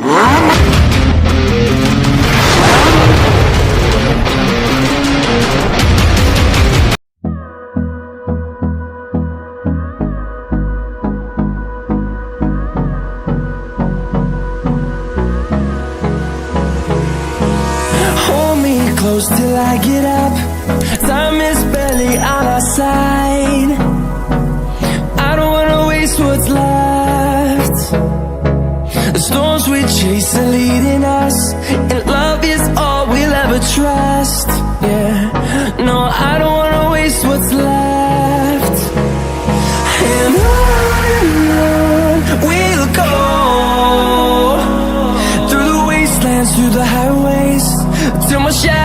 Hold me close till I get up. Time is barely on our side. I don't wanna waste what's left. The storms we chase are leading us, and love is all we'll ever trust. Yeah, no, I don't wanna waste what's left. And on we'll go, through the wastelands, through the highways, till my shadow